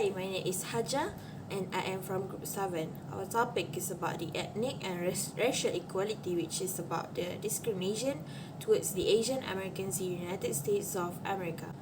Hi, my name is Hajar and I am from Group 7. Our topic is about the ethnic and racial equality, which is about the discrimination towards the Asian Americans in the United States of America.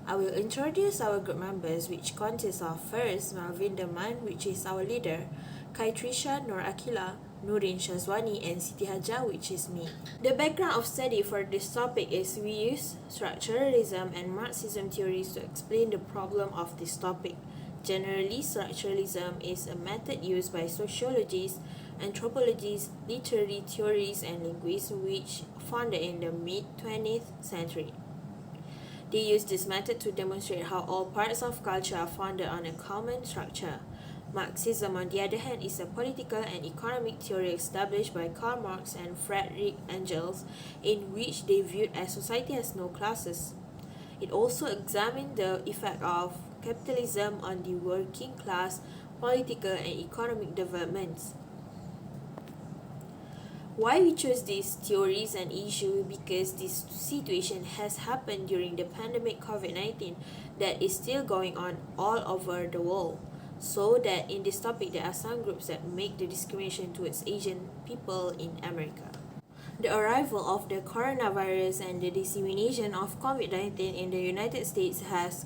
I will introduce our group members, which consists of first Malvinder Mann, which is our leader, Khaitrisyia Nur'Aqella, Nureen Syazwani, and Siti Hajar, which is me. The background of study for this topic is we use structuralism and Marxism theories to explain the problem of this topic. Generally, structuralism is a method used by sociologists, anthropologists, literary theorists, and linguists which founded in the mid-20th century. They use this method to demonstrate how all parts of culture are founded on a common structure. Marxism, on the other hand, is a political and economic theory established by Karl Marx and Friedrich Engels, in which they viewed as society has no classes. It also examined the effect of capitalism on the working class, political and economic developments. Why we choose these theories and issue? Because this situation has happened during the pandemic COVID-19 that is still going on all over the world. So that in this topic there are some groups that make the discrimination towards Asian people in America. The arrival of the coronavirus and the dissemination of COVID-19 in the United States has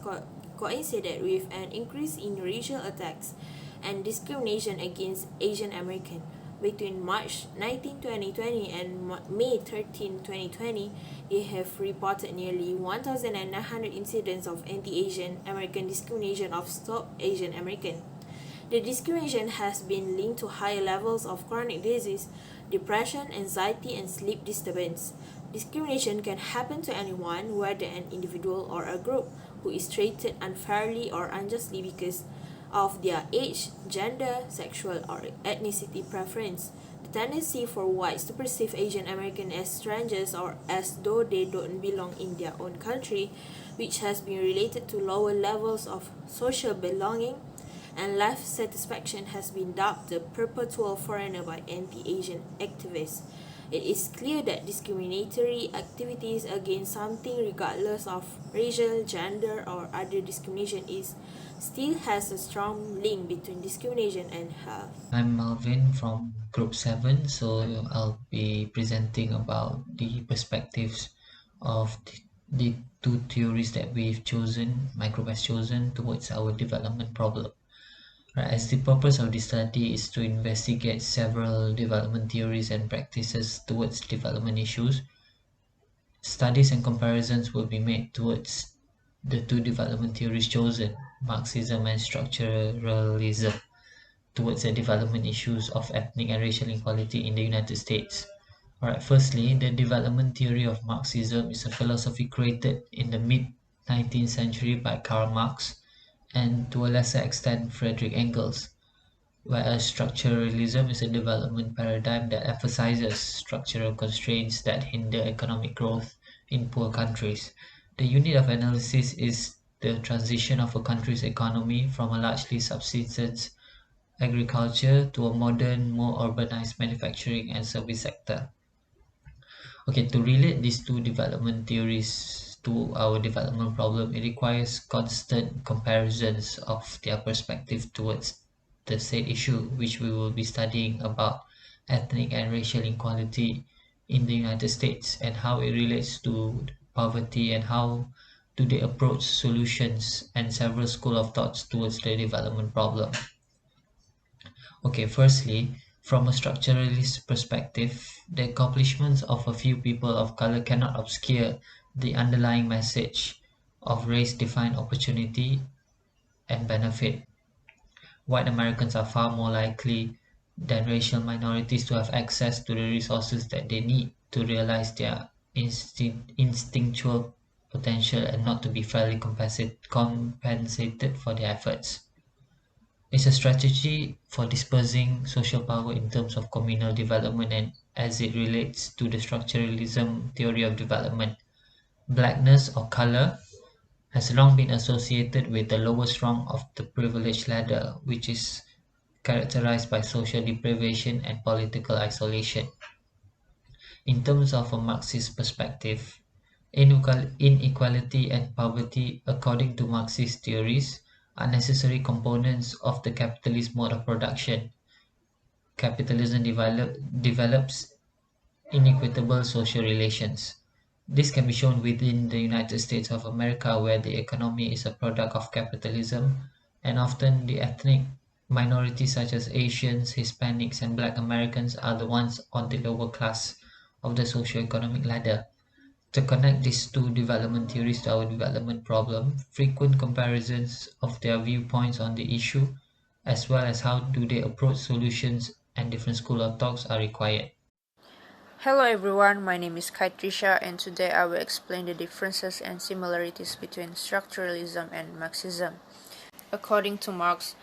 coincided with an increase in racial attacks and discrimination against Asian Americans. Between March 19, 2020 and May 13, 2020, they have reported nearly 1,900 incidents of anti-Asian American discrimination of Stop Asian American. The discrimination has been linked to higher levels of chronic disease, depression, anxiety, and sleep disturbance. Discrimination can happen to anyone, whether an individual or a group, who is treated unfairly or unjustly because of their age, gender, sexual, or ethnicity preference. The tendency for whites to perceive Asian Americans as strangers or as though they don't belong in their own country, which has been related to lower levels of social belonging and life satisfaction, has been dubbed the perpetual foreigner by anti-Asian activists. It is clear that discriminatory activities against something, regardless of racial, gender, or other discrimination, still has a strong link between discrimination and health. I'm Malvin from Group 7, so I'll be presenting about the perspectives of the two theories that we've chosen, my group has chosen, towards our development problem. Right, as the purpose of this study is to investigate several development theories and practices towards development issues, studies and comparisons will be made towards the two development theories chosen, Marxism and structuralism, towards the development issues of ethnic and racial equality in the United States. Alright, firstly, the development theory of Marxism is a philosophy created in the mid-19th century by Karl Marx and to a lesser extent Friedrich Engels, whereas structuralism is a development paradigm that emphasizes structural constraints that hinder economic growth in poor countries. The unit of analysis is the transition of a country's economy from a largely subsistence agriculture to a modern, more urbanized manufacturing and service sector. Okay, to relate these two development theories to our development problem, it requires constant comparisons of their perspective towards the said issue, which we will be studying about ethnic and racial inequality in the United States and how it relates to poverty and how do they approach solutions and several school of thoughts towards the development problem. Okay, firstly, from a structuralist perspective, the accomplishments of a few people of color cannot obscure the underlying message of race-defined opportunity and benefit. White Americans are far more likely than racial minorities to have access to the resources that they need to realize their instinctual potential and not to be fairly compensated for their efforts. It's a strategy for dispersing social power in terms of communal development and as it relates to the structuralism theory of development. Blackness or color has long been associated with the lowest rung of the privilege ladder, which is characterized by social deprivation and political isolation. In terms of a Marxist perspective, inequality and poverty, according to Marxist theories, are necessary components of the capitalist mode of production. Capitalism develops inequitable social relations. This can be shown within the United States of America, where the economy is a product of capitalism, and often the ethnic minorities such as Asians, Hispanics, and Black Americans are the ones on the lower class of the socio-economic ladder. To connect these two development theories to our development problem, frequent comparisons of their viewpoints on the issue, as well as how do they approach solutions and different school of thoughts are required. Hello everyone, my name is Khaitrisyia and today I will explain the differences and similarities between structuralism and Marxism. According to Marx,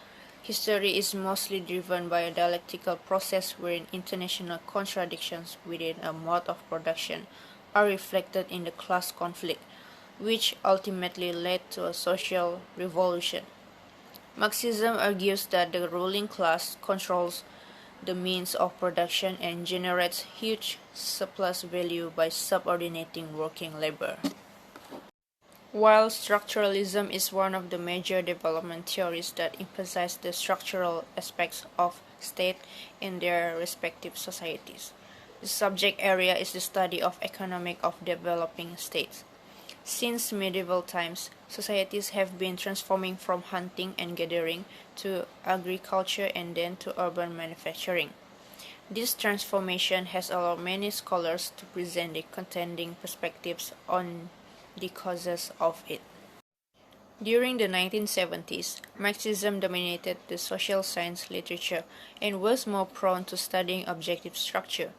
history is mostly driven by a dialectical process wherein international contradictions within a mode of production are reflected in the class conflict, which ultimately led to a social revolution. Marxism argues that the ruling class controls the means of production and generates huge surplus value by subordinating working labor. While structuralism is one of the major development theories that emphasize the structural aspects of state in their respective societies, the subject area is the study of economic of developing states. Since medieval times, societies have been transforming from hunting and gathering to agriculture and then to urban manufacturing. This transformation has allowed many scholars to present the contending perspectives on the causes of it. During the 1970s, Marxism dominated the social science literature and was more prone to studying objective structure.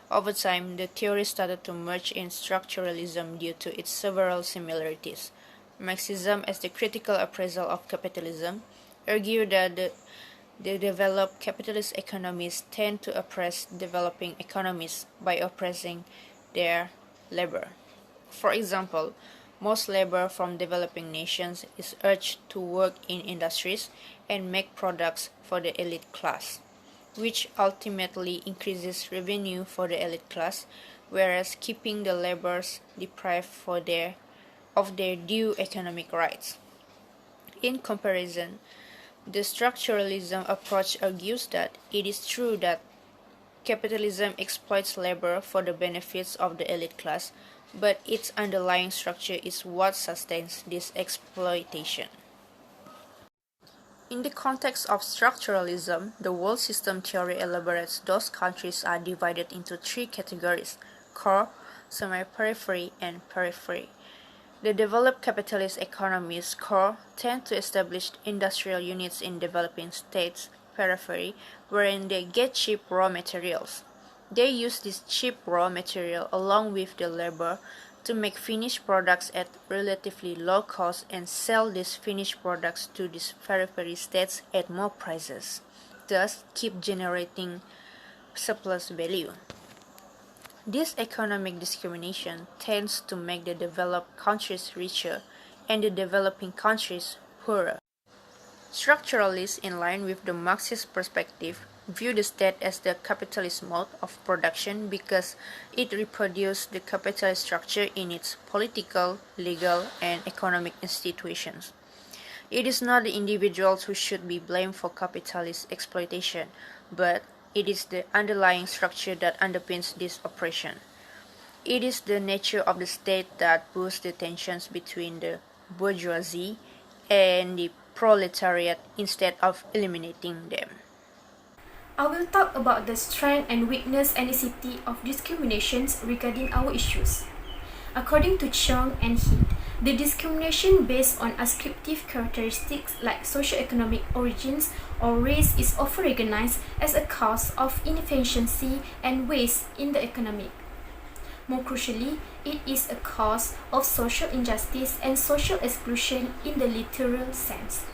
Over time, the theory started to merge in structuralism due to its several similarities. Marxism, as the critical appraisal of capitalism, argued that the developed capitalist economies tend to oppress developing economies by oppressing their labor. For example, most labor from developing nations is urged to work in industries and make products for the elite class, which ultimately increases revenue for the elite class, whereas keeping the laborers deprived of their due economic rights. In comparison, the structuralism approach argues that it is true that capitalism exploits labor for the benefits of the elite class, but its underlying structure is what sustains this exploitation. In the context of structuralism, the world system theory elaborates those countries are divided into three categories: core, semi-periphery, and periphery. The developed capitalist economies, core, tend to establish industrial units in developing states, periphery, wherein they get cheap raw materials. They use this cheap raw material along with the labor to make finished products at relatively low cost and sell these finished products to these periphery states at more prices, thus keep generating surplus value. This economic discrimination tends to make the developed countries richer and the developing countries poorer. Structuralists, in line with the Marxist perspective, view the state as the capitalist mode of production because it reproduces the capitalist structure in its political, legal, and economic institutions. It is not the individuals who should be blamed for capitalist exploitation, but it is the underlying structure that underpins this oppression. It is the nature of the state that boosts the tensions between the bourgeoisie and the proletariat instead of eliminating them. I will talk about the strength and weakness and necessity of discriminations regarding our issues. According to Chung and Heath, the discrimination based on ascriptive characteristics like socioeconomic origins or race is often recognized as a cause of inefficiency and waste in the economy. More crucially, it is a cause of social injustice and social exclusion in the literal sense.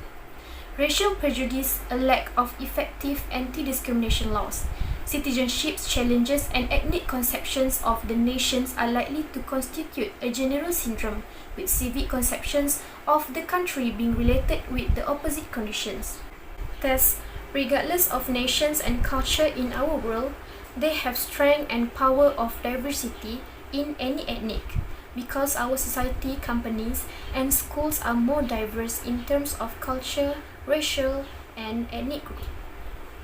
Racial prejudice, a lack of effective anti-discrimination laws, citizenship challenges and ethnic conceptions of the nations are likely to constitute a general syndrome, with civic conceptions of the country being related with the opposite conditions. Thus, regardless of nations and culture in our world, they have strength and power of diversity in any ethnic, because our society, companies, and schools are more diverse in terms of culture, racial, and ethnic group.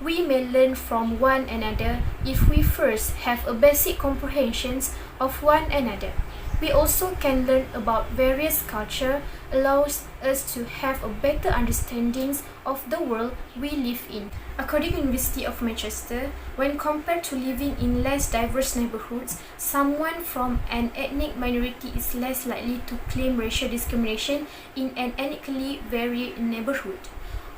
We may learn from one another if we first have a basic comprehension of one another. We also can learn about various culture, allows us to have a better understanding of the world we live in. According to University of Manchester, when compared to living in less diverse neighborhoods, someone from an ethnic minority is less likely to claim racial discrimination in an ethnically varied neighborhood.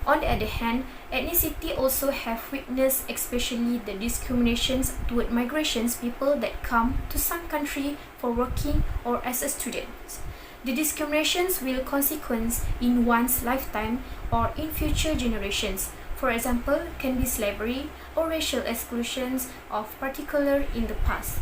On the other hand, ethnicity also have weakness, especially the discriminations toward migrations people that come to some country for working or as a student. The discriminations will consequence in one's lifetime or in future generations. For example, can be slavery or racial exclusions of particular in the past.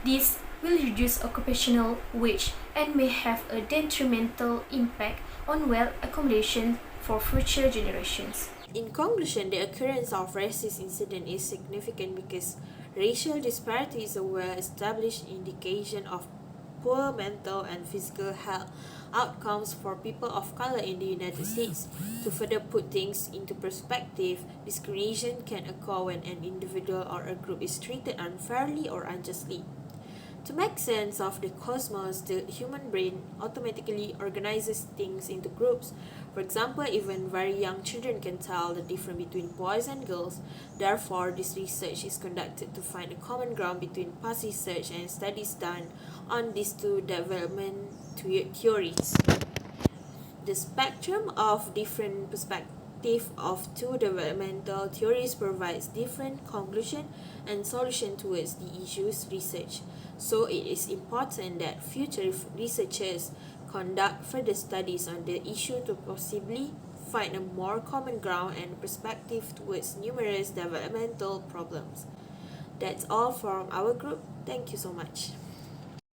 This will reduce occupational wage and may have a detrimental impact on wealth accumulation for future generations. In conclusion, the occurrence of racist incident is significant because racial disparity is a well-established indication of poor mental and physical health outcomes for people of color in the United States. To further put things into perspective, discrimination can occur when an individual or a group is treated unfairly or unjustly. To make sense of the cosmos, the human brain automatically organizes things into groups. For example, even very young children can tell the difference between boys and girls. Therefore, this research is conducted to find a common ground between past research and studies done on these two development theories. The spectrum of different perspectives of two developmental theories provides different conclusion and solution towards the issues researched. So it is important that future researchers conduct further studies on the issue to possibly find a more common ground and perspective towards numerous developmental problems. That's all from our group. Thank you so much.